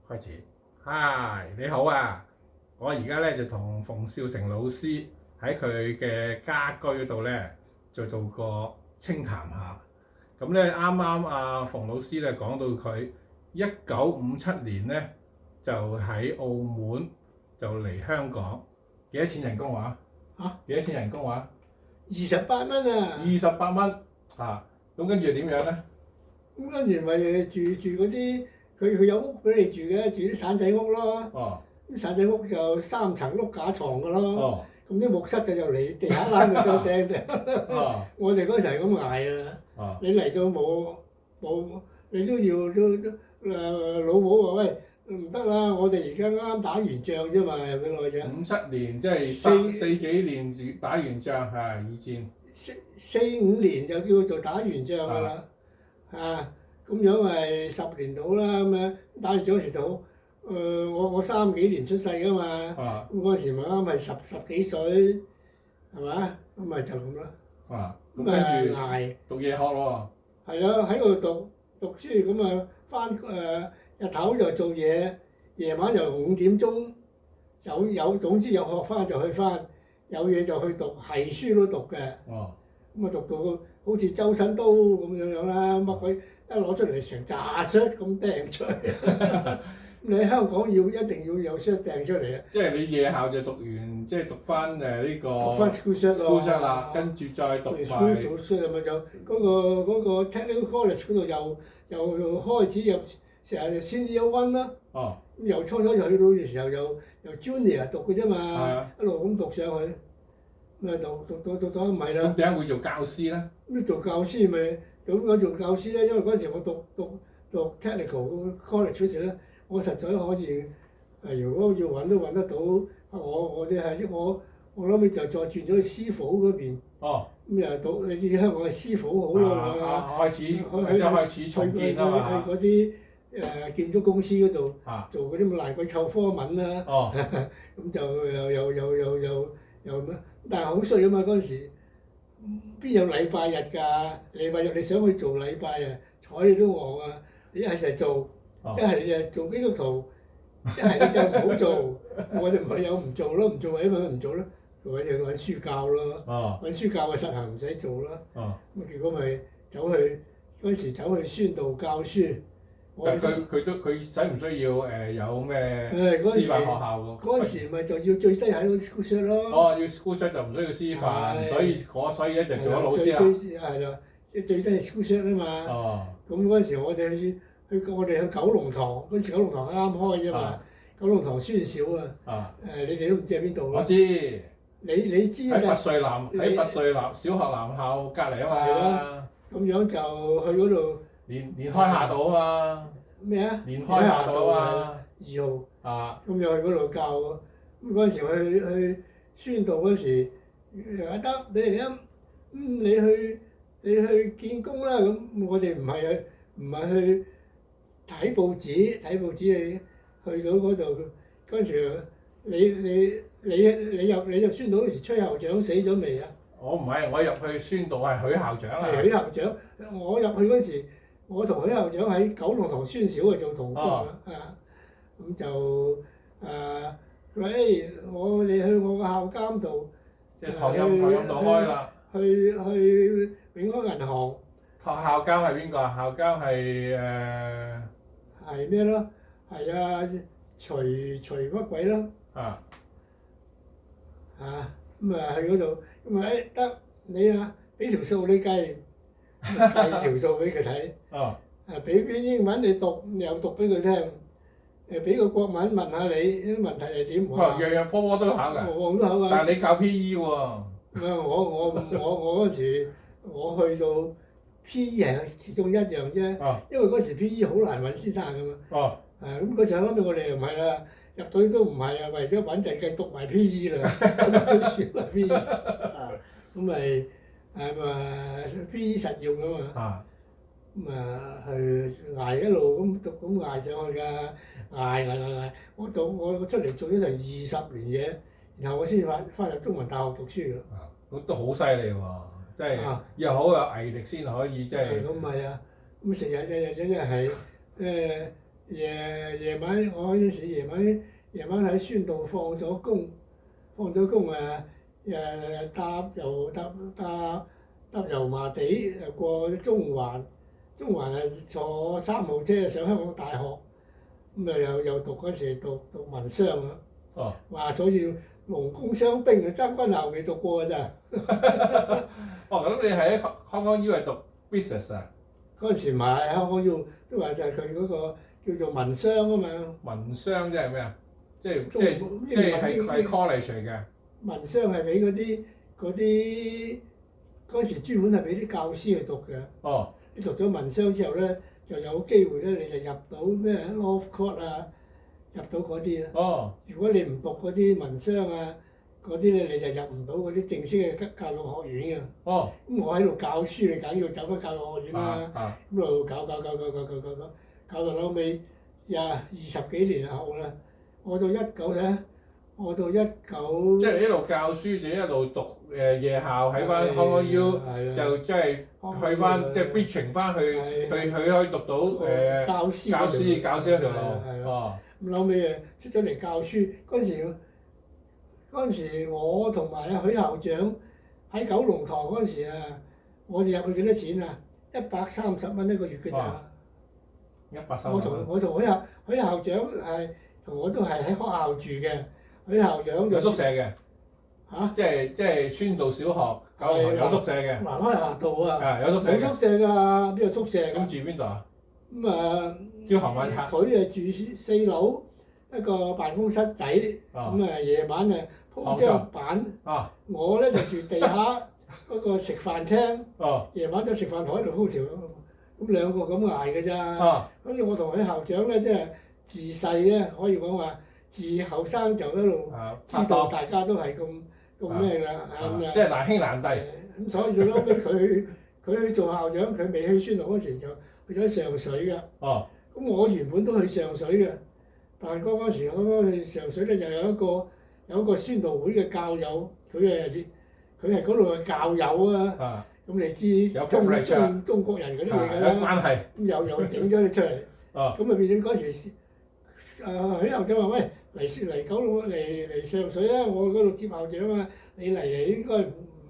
開始。嗨，你好啊！我而家咧就同馮少成老師喺佢嘅家居嗰度咧，就做個清談下。咁咧啱啱阿馮老師咧講到佢1957年咧就喺澳門就嚟香港，幾多錢人工話？幾多錢人工話28蚊啊？28蚊啊！咁跟住點樣咧？咁跟住咪住嗰啲，佢有屋俾你住嘅，住啲散仔屋咯。哦，咁散仔屋就3層碌架床嘅咯。哦，咁啲木室就入嚟地下攬到上頂嘅。哦，我哋嗰時係咁捱啊！哦，你嚟到冇，你都老母話喂唔得啦！我哋而家啱打完仗啫嘛，有幾耐啫57年即係四幾年打完仗係二戰。 ？4、5年就叫做打完仗㗎啦。咁樣咪10年到啦咁樣，打完仗時就好。我30幾年出世㗎嘛，咁嗰時咪啱係十幾歲，係嘛？咁咪就咁啦。咁跟住捱讀嘢學咯係咯，喺度讀書咁啊，日頭就做嘢，夜晚就5點鐘總之有學翻就去翻，有嘢就去讀，係書都讀嘅。咁啊讀到好似周身刀咁樣啦，乜鬼一攞出嚟成扎箱咁掟出嚟。你喺香港一定要有箱掟出嚟啊！即係你夜校就讀完，即係讀翻呢個讀翻 school shirt 啦，跟住再讀埋 school shirt 咪就嗰個 technical college 嗰度又開始入成日 senior one 啦。咁由初就去到嘅時候由 junior 讀嘅啫嘛，一路咁讀上去，咁啊讀唔係啦。咁點解會做教師咧？咁做教師咪咁我做教師咧，因為嗰陣時我讀 technical college 嗰時咧，我實在可以如果要揾都揾得到。我諗尾就再轉咗去師傅嗰邊。咁又讀你知香港嘅師傅好咯，開始重建啦嘛。去嗰啲建築公司嗰度做嗰啲咁爛鬼臭科文啦。咁就又咩？但係好衰啊嘛！嗰陣時邊有禮拜日㗎？禮拜日你想去做禮拜啊，睬你都戇啊！你一係就做，一係你就做基督徒，一係你就唔好做。我哋咪有唔做咯，唔做咪因為唔做咯，或者揾書教咯，揾書教嘅實行唔使做啦。咁結果咪嗰陣時走去宣道教書。但佢使唔需要有咩師範學校喎？嗰陣時咪就要最低喺個 school shirt 咯。要 school shirt 就唔需要師範，所以咧就做咗老師啦。係啦，最低係 school shirt 啊嘛。咁嗰陣時我哋去九龍塘，嗰陣時九龍塘啱啱開啫嘛。九龍塘孫小啊。你哋都唔知喺邊度咯？我知。你知㗎？喺拔萃南小學男校隔離啊嘛。係咯。咁樣就去嗰度。連開夏道啊嘛。咩啊？連開夏道啊。2號。咁又去嗰度教喎。咁嗰陣時去宣道嗰時，得你嚟啊！你去見工啦。咁我哋唔係去睇報紙，去到嗰度嗰陣時，你入宣道嗰時，崔校長死咗未啊？我唔係，我入去宣道係許校長啊。係許校長，我入去嗰時，我同許校長喺九龍塘孫小做同工啊。咁就佢話你去我個校監度，即係唐蔭道開啦。去永康銀行。校監係邊個啊？校監係係咩咯？係徐乜鬼咯？咁啊去嗰度，咁啊得你俾條數你計條數俾佢睇。俾篇英文你讀，又讀俾佢聽。俾個國文問下你啲問題係點？樣科都考㗎。我都考㗎。但係你教 P.E. 喎。我嗰陣時我去到 P.E. 係其中一樣啫。因為嗰時 P.E. 好難揾先生㗎嘛。咁嗰時諗到我哋又唔係啦，入隊都唔係啊，為咗穩陣計讀埋 P.E. 啦，咁選埋 P.E. 咁咪P.E. 實用㗎嘛。咁去捱一路咁讀咁捱上去㗎，捱，我出嚟做咗成20年嘢，然後我先翻入中文大學讀書㗎。都好犀利喎！即係又好有毅力先可以即係。咁係啊！咁成日係夜晚我嗰陣時夜晚喺宣道放咗工搭油麻地過中環坐3號車上香港大學，咁啊又讀嗰時讀文商啊。話所以農工商兵啊，將軍校未讀過㗎咋。咁你喺香港 U 係讀 business 啊？嗰陣時唔係香港 U 都話就係佢嗰個叫做文商啊嘛。文商即係咩啊？即係 college 嚟嘅。文商係俾嗰啲嗰陣時專門係俾啲教師去讀嘅。你讀咗文商之後咧，就有機會咧，你就入到咩 Law Court 啊，入到嗰啲啦。如果你唔讀嗰啲文商啊嗰啲咧，你就入唔到嗰啲正式嘅教育學院嘅。咁我喺度教書，你梗要走翻教育學院啦。咁度搞到後尾20幾年後啦，我到19即係一路教書，就一路讀夜校喺翻香港 U，就即係去翻即係 bridging 翻去可以讀到教師嗰條路。咁後尾出咗嚟教書嗰陣時，我同埋許校長喺九龍塘嗰陣時啊，我哋入去幾多錢啊？130蚊一個月嘅咋。130。我同許校長同我都係喺學校住嘅。許校長有宿舍嘅。即係宣道小學九龍塘有宿舍嘅。南開夏道啊。有宿舍。冇宿舍㗎，邊有宿舍㗎？咁住邊度啊？朝行晚拆。佢住4樓一個辦公室仔，夜晚鋪張板。我咧就住地下嗰個食飯廳。夜晚就食飯台度鋪條，咁兩個咁捱㗎咋。跟住我同許校長咧，即係自細咧可以講話，自後生就一路知道大家都係咁咩㗎。即係難兄難弟。咁所以到後尾佢去做校長，佢未去宣道嗰時就去咗上水㗎。咁我原本都去上水嘅，但係嗰時去上水咧就有一個宣道會嘅教友，佢係嗰度嘅教友啊。咁你知中國人嗰啲嘢㗎啦。關係。咁又整咗你出嚟。咁啊變咗嗰時許校長話：喂，嚟九龍嚟上水啊！我嗰度接校長啊，你嚟應該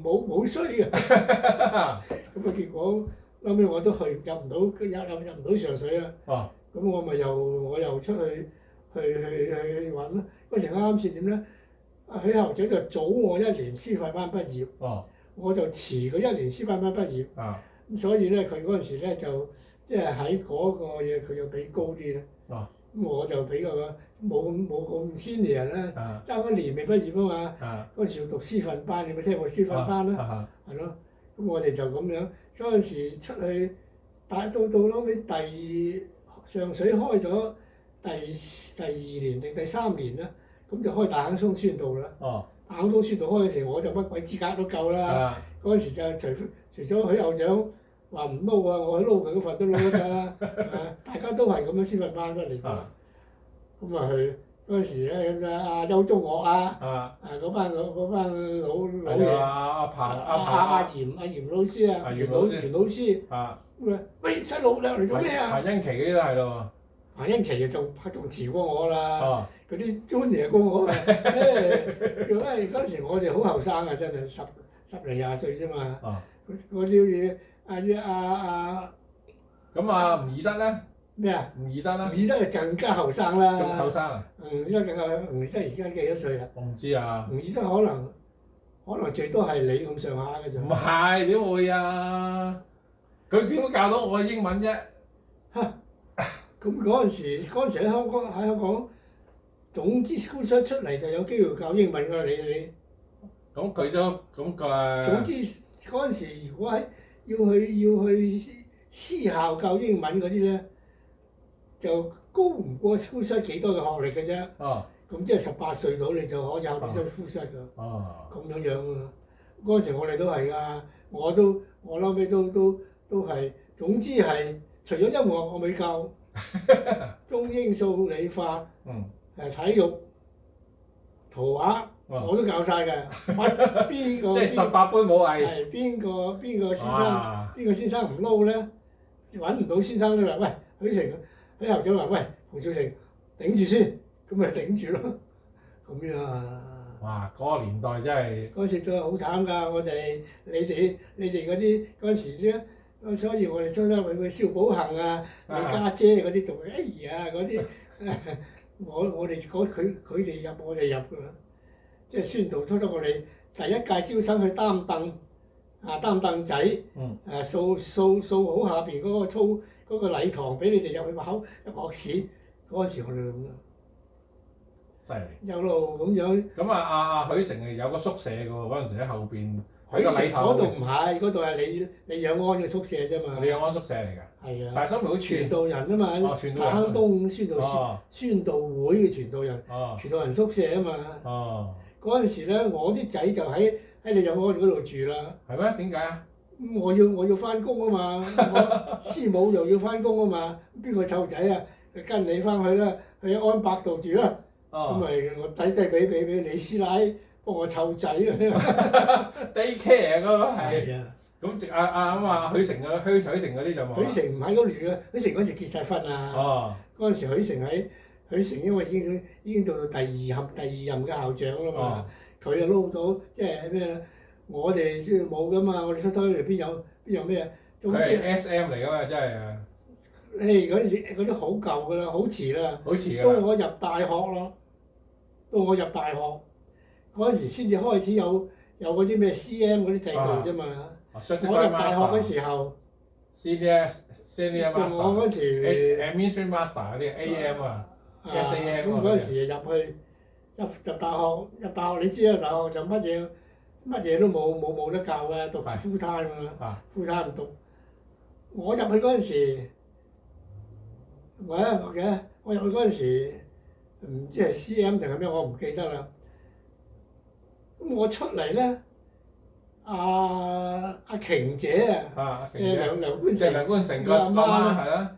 冇衰嘅。咁啊結果後尾我都入唔到上水啊。咁我又出去揾啦。嗰時啱先點咧？許校長就早我1年師範班畢業。我就遲佢1年師範班畢業。咁所以咧，佢嗰陣時咧就即係喺嗰個嘢，佢就比高啲咧。咁我就比較冇咁senior啦，爭1年未畢業啊嘛。嗰陣時要讀師範班，你有冇聽過師範班啦？係咯。咁我哋就咁樣，嗰陣時出去，但到後尾上水開咗第2年定第3年啦，咁就開大坑涌宣道啦。大坑涌宣道開嘅時候，我就乜鬼資格都夠啦。嗰陣時就除咗許校長話唔撈啊，我去撈佢嗰份都撈得㗎。大家都係咁樣師範班出嚟㗎。咁啊去嗰陣時咧，阿邱中學嗰班老嘢，阿嚴老師啊，袁老師。咁喂，細路你嚟做咩啊？彭欣琪嗰啲都係咯。彭欣琪就仲遲過我啦。嗰啲 junior 過我啊。因為嗰陣時我哋好後生啊，真係10零20歲啫嘛。嗰啲嘢咁啊，吳以德咧？咩啊？吳以德啦。吳以德就更加後生啦。仲後生啊？吳以德而家幾多歲啊？我唔知啊。吳以德可能最多係你咁上下嘅啫。唔係點會啊？佢點會教到我英文啫？咁嗰陣時喺香港，總之 school 出嚟就有機會教英文㗎你。咁佢都咁個。總之嗰陣時，如果要去私校教英文嗰啲咧，就高唔過 school 出幾多嘅學歷嘅啫。咁即係18歲到你就可以考到 school 出㗎。咁樣啊！嗰陣時我哋都係㗎，我後尾都係，總之係除咗音樂我未教，中英數理化，體育、圖畫我都教晒㗎。邊個？即係18般武藝。係邊個先生唔撈咧？揾唔到先生咧話，喂，許校長話，喂，馮少成頂住先，咁咪頂住咯，咁樣啊。哇！嗰個年代真係嗰時真係好慘㗎，你哋嗰啲嗰陣時啫，所以我哋初初去蕭寶恒啊、你家姐嗰啲同哎呀嗰啲，我哋佢哋入我哋入㗎，即係宣道初初我哋第一屆招生去擔凳擔凳仔，掃好下邊嗰個嗰個禮堂俾你哋入去入學試，嗰陣時我哋咁啦。犀利，有路咁樣。咁許成係有個宿舍㗎喎，嗰陣時喺後邊。許成嗰度唔係，嗰度係李養安嘅宿舍啫嘛。李養安宿舍嚟㗎。係啊。但係收尾好傳道人啊嘛。大坑東宣道會嘅傳道人。傳道人宿舍啊嘛。嗰陣時咧，我啲仔就喺李養安嗰度住啦。係咩？點解啊？我要翻工啊嘛，我師母又要翻工啊嘛，邊個湊仔啊？跟你翻去啦，去安伯度住啦。咁咪我低俾李師奶幫我湊仔啦。Daycare 嗰個係。啊。咁許成啊，許成嗰啲就冇。許成唔喺嗰度住啊，許成嗰時結晒婚啊。嗰陣時許成因為已經到第二任嘅校長啦嘛，佢就撈到即係咩咧？我哋先冇噶嘛，我哋初初邊有咩啊？佢係 SM 嚟㗎嘛，真係啊！嗰陣時嗰啲好舊㗎啦，好遲啦。好遲啊！到我入大學咯，嗰陣時先至開始有嗰啲咩 CM 嗰啲制度啫嘛。我入大學嘅時候 ，Senior Master，我嗰時 Administration Master 嗰啲 AM 啊，SAM 咁嗰陣時入大學，你知啦，大學就乜嘢都冇得教嘅，讀 full time 啊，full time 讀。我入去嗰陣時，我入去嗰陣時，唔知係 CM 定係咩，我唔記得啦。咁我出嚟咧，阿瓊姐啊，梁冠成，梁冠成個媽媽係啦。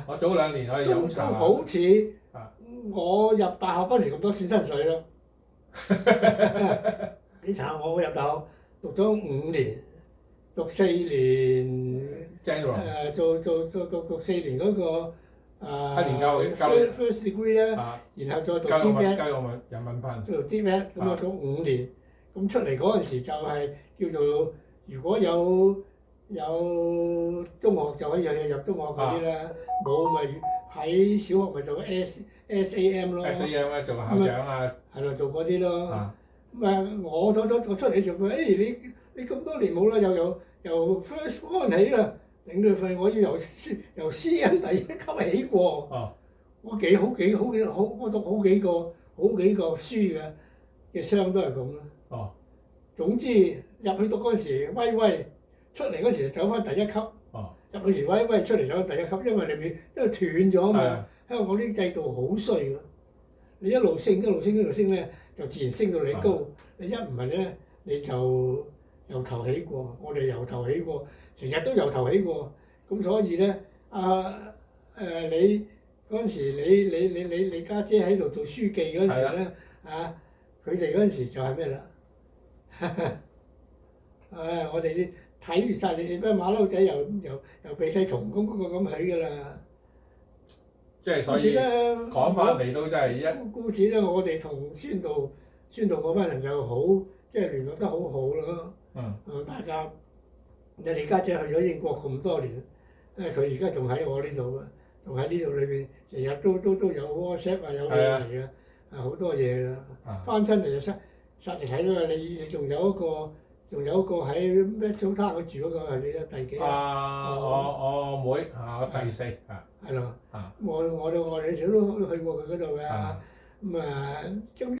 我早2年可以飲茶。都好似我入大學嗰陣時咁多線薪水咯。你查我入大學讀咗5年，讀4年。做讀4年嗰個first degree 咧，然後再讀 DMed，教育人文憑，做 DMed 咁啊，讀5年。咁出嚟嗰陣時就係叫做，如果有中學就可以入中學嗰啲啦，冇咪喺小學咪做 SAM 咯。SAM 咧做個校長啊。係咯，做嗰啲咯。咁我出嚟做佢，你咁多年冇啦，由 first one 起啦，頂佢肺，我要由 CM 第一級起過。我讀好幾個書嘅商都係咁啦。總之入去讀嗰陣時威，出嚟嗰時走翻第一級。入去時威，出嚟走翻第一級，因為因為斷咗啊嘛。香港啲制度好衰㗎，你一路升咧，就自然升到你高。你一唔係咧，你就由頭起過。我哋由頭起過，成日都由頭起過。咁所以咧，你嗰陣時，你家姐喺度做書記嗰陣時咧，佢哋嗰陣時就係咩啦？我哋睇住晒你哋班馬騮仔又鼻涕蟲公嗰個咁起㗎啦。即係所以講翻嚟都真係故此咧，我哋同宣道嗰班人就好，即係聯絡得好好咯。大家你家姐去咗英國咁多年，佢而家仲喺我呢度啊，仲喺呢度裏邊，日日都有 WhatsApp 有嘢嚟嘅，好多嘢㗎。翻親嚟就實嚟睇啦，你仲有一個喺咩早灘佢住嗰個係你第幾啊？我妹第4係咯。我哋都去過佢嗰度㗎。咁